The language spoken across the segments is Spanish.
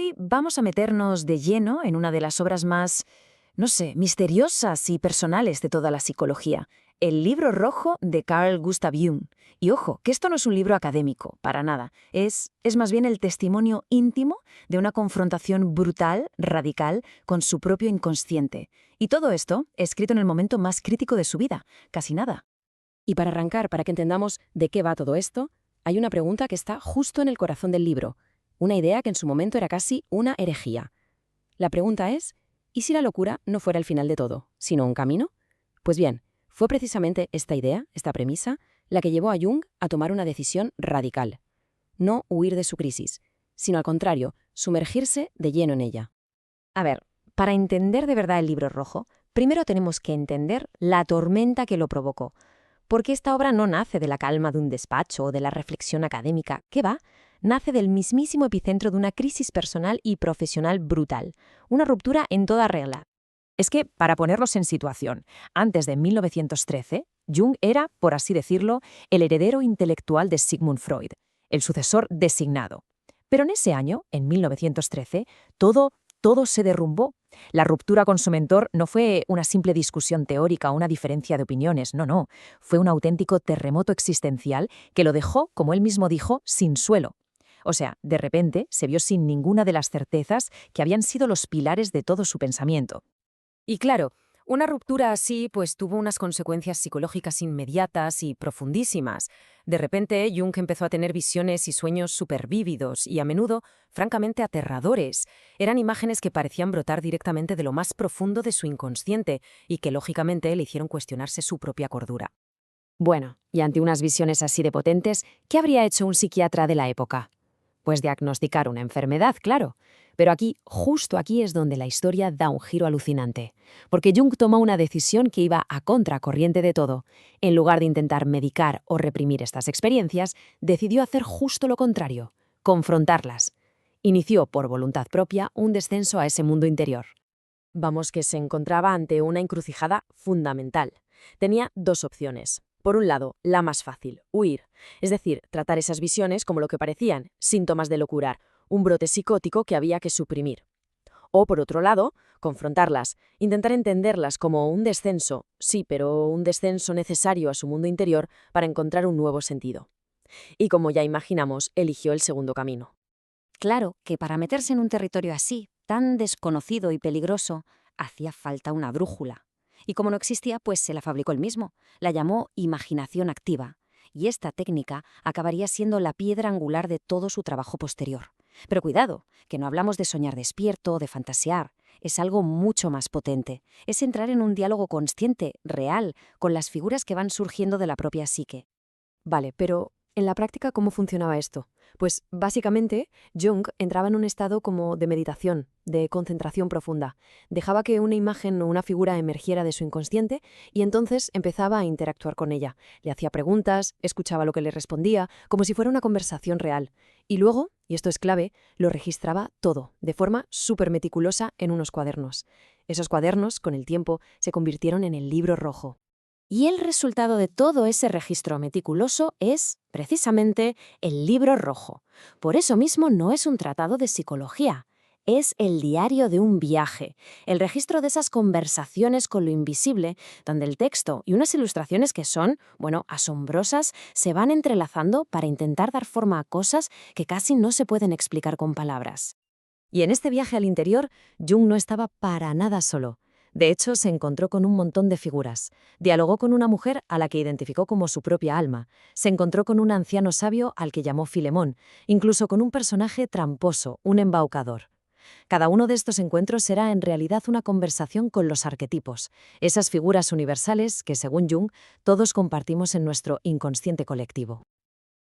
hoy vamos a meternos de lleno en una de las obras más, no sé, misteriosas y personales de toda la psicología, el Libro Rojo de Carl Gustav Jung. Y ojo, que esto no es un libro académico, para nada. Es más bien el testimonio íntimo de una confrontación brutal, radical, con su propio inconsciente. Y todo esto escrito en el momento más crítico de su vida, casi nada. Y para arrancar, para que entendamos de qué va todo esto, hay una pregunta que está justo en el corazón del libro, una idea que en su momento era casi una herejía. La pregunta es, ¿y si la locura no fuera el final de todo, sino un camino? Pues bien, fue precisamente esta idea, esta premisa, la que llevó a Jung a tomar una decisión radical. No huir de su crisis, sino al contrario, sumergirse de lleno en ella. A ver, para entender de verdad el Libro Rojo, primero tenemos que entender la tormenta que lo provocó. Porque esta obra no nace de la calma de un despacho o de la reflexión académica, ¿qué va? Nace del mismísimo epicentro de una crisis personal y profesional brutal, una ruptura en toda regla. Es que, para ponerlos en situación, antes de 1913, Jung era, por así decirlo, el heredero intelectual de Sigmund Freud, el sucesor designado. Pero en ese año, en 1913, todo se derrumbó. La ruptura con su mentor no fue una simple discusión teórica o una diferencia de opiniones, no. Fue un auténtico terremoto existencial que lo dejó, como él mismo dijo, sin suelo. O sea, de repente se vio sin ninguna de las certezas que habían sido los pilares de todo su pensamiento. Y claro, una ruptura así pues tuvo unas consecuencias psicológicas inmediatas y profundísimas. De repente, Jung empezó a tener visiones y sueños supervívidos y a menudo, francamente, aterradores. Eran imágenes que parecían brotar directamente de lo más profundo de su inconsciente y que, lógicamente, le hicieron cuestionarse su propia cordura. Bueno, y ante unas visiones así de potentes, ¿qué habría hecho un psiquiatra de la época? Pues diagnosticar una enfermedad, claro. Pero aquí, justo aquí es donde la historia da un giro alucinante. Porque Jung tomó una decisión que iba a contracorriente de todo. En lugar de intentar medicar o reprimir estas experiencias, decidió hacer justo lo contrario, confrontarlas. Inició, por voluntad propia, un descenso a ese mundo interior. Vamos, que se encontraba ante una encrucijada fundamental. Tenía dos opciones. Por un lado, la más fácil, huir, es decir, tratar esas visiones como lo que parecían, síntomas de locura, un brote psicótico que había que suprimir. O, por otro lado, confrontarlas, intentar entenderlas como un descenso, sí, pero un descenso necesario a su mundo interior para encontrar un nuevo sentido. Y como ya imaginamos, eligió el segundo camino. Claro que para meterse en un territorio así, tan desconocido y peligroso, hacía falta una brújula. Y como no existía, pues se la fabricó él mismo. La llamó imaginación activa. Y esta técnica acabaría siendo la piedra angular de todo su trabajo posterior. Pero cuidado, que no hablamos de soñar despierto, de fantasear. Es algo mucho más potente. Es entrar en un diálogo consciente, real, con las figuras que van surgiendo de la propia psique. Vale, pero en la práctica, ¿cómo funcionaba esto? Pues básicamente, Jung entraba en un estado como de meditación, de concentración profunda. Dejaba que una imagen o una figura emergiera de su inconsciente y entonces empezaba a interactuar con ella. Le hacía preguntas, escuchaba lo que le respondía, como si fuera una conversación real. Y luego, y esto es clave, lo registraba todo, de forma súper meticulosa en unos cuadernos. Esos cuadernos, con el tiempo, se convirtieron en el Libro Rojo. Y el resultado de todo ese registro meticuloso es, precisamente, el Libro Rojo. Por eso mismo no es un tratado de psicología, es el diario de un viaje, el registro de esas conversaciones con lo invisible, donde el texto y unas ilustraciones que son, bueno, asombrosas, se van entrelazando para intentar dar forma a cosas que casi no se pueden explicar con palabras. Y en este viaje al interior, Jung no estaba para nada solo. De hecho, se encontró con un montón de figuras. Dialogó con una mujer a la que identificó como su propia alma. Se encontró con un anciano sabio al que llamó Filemón, incluso con un personaje tramposo, un embaucador. Cada uno de estos encuentros era en realidad una conversación con los arquetipos, esas figuras universales que, según Jung, todos compartimos en nuestro inconsciente colectivo.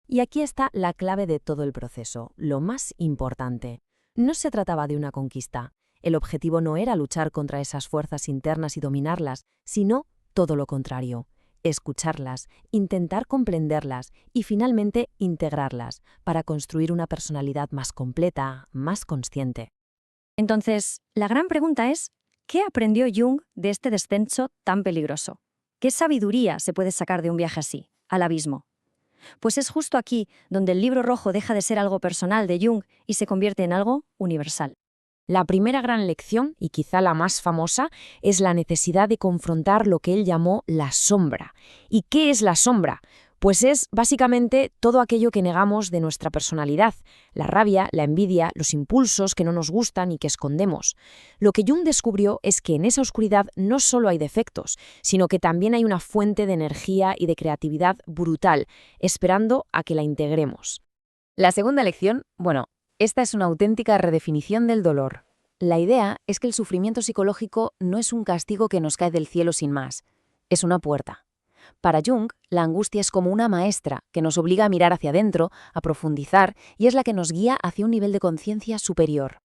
Y aquí está la clave de todo el proceso, lo más importante. No se trataba de una conquista. El objetivo no era luchar contra esas fuerzas internas y dominarlas, sino todo lo contrario, escucharlas, intentar comprenderlas y finalmente integrarlas para construir una personalidad más completa, más consciente. Entonces, la gran pregunta es, ¿qué aprendió Jung de este descenso tan peligroso? ¿Qué sabiduría se puede sacar de un viaje así, al abismo? Pues es justo aquí donde el libro rojo deja de ser algo personal de Jung y se convierte en algo universal. La primera gran lección, y quizá la más famosa, es la necesidad de confrontar lo que él llamó la sombra. ¿Y qué es la sombra? Pues es básicamente todo aquello que negamos de nuestra personalidad, la rabia, la envidia, los impulsos que no nos gustan y que escondemos. Lo que Jung descubrió es que en esa oscuridad no solo hay defectos, sino que también hay una fuente de energía y de creatividad brutal, esperando a que la integremos. La segunda lección, bueno, esta es una auténtica redefinición del dolor. La idea es que el sufrimiento psicológico no es un castigo que nos cae del cielo sin más, es una puerta. Para Jung, la angustia es como una maestra que nos obliga a mirar hacia adentro, a profundizar, y es la que nos guía hacia un nivel de conciencia superior.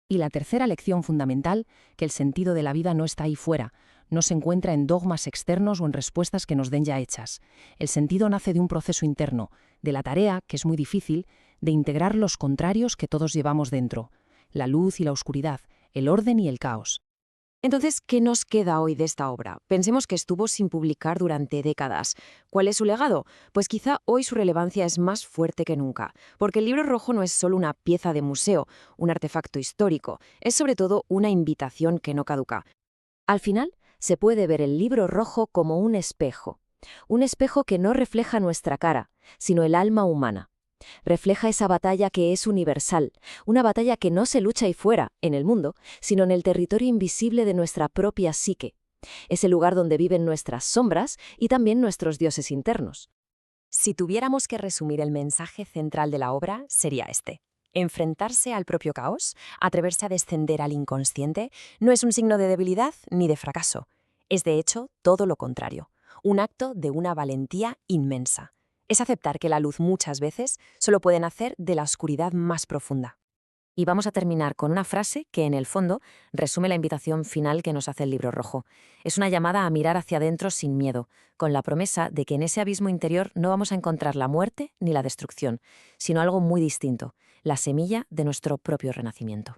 Y la tercera lección fundamental, que el sentido de la vida no está ahí fuera, no se encuentra en dogmas externos o en respuestas que nos den ya hechas. El sentido nace de un proceso interno, de la tarea, que es muy difícil, de integrar los contrarios que todos llevamos dentro, la luz y la oscuridad, el orden y el caos. Entonces, ¿qué nos queda hoy de esta obra? Pensemos que estuvo sin publicar durante décadas. ¿Cuál es su legado? Pues quizá hoy su relevancia es más fuerte que nunca, porque el libro rojo no es solo una pieza de museo, un artefacto histórico, es sobre todo una invitación que no caduca. Al final, se puede ver el libro rojo como un espejo que no refleja nuestra cara, sino el alma humana. Refleja esa batalla que es universal, una batalla que no se lucha ahí fuera, en el mundo, sino en el territorio invisible de nuestra propia psique. Es el lugar donde viven nuestras sombras y también nuestros dioses internos. Si tuviéramos que resumir el mensaje central de la obra, sería este. Enfrentarse al propio caos, atreverse a descender al inconsciente, no es un signo de debilidad ni de fracaso. Es de hecho todo lo contrario, un acto de una valentía inmensa. Es aceptar que la luz muchas veces solo puede nacer de la oscuridad más profunda. Y vamos a terminar con una frase que, en el fondo, resume la invitación final que nos hace el libro rojo. Es una llamada a mirar hacia adentro sin miedo, con la promesa de que en ese abismo interior no vamos a encontrar la muerte ni la destrucción, sino algo muy distinto, la semilla de nuestro propio renacimiento.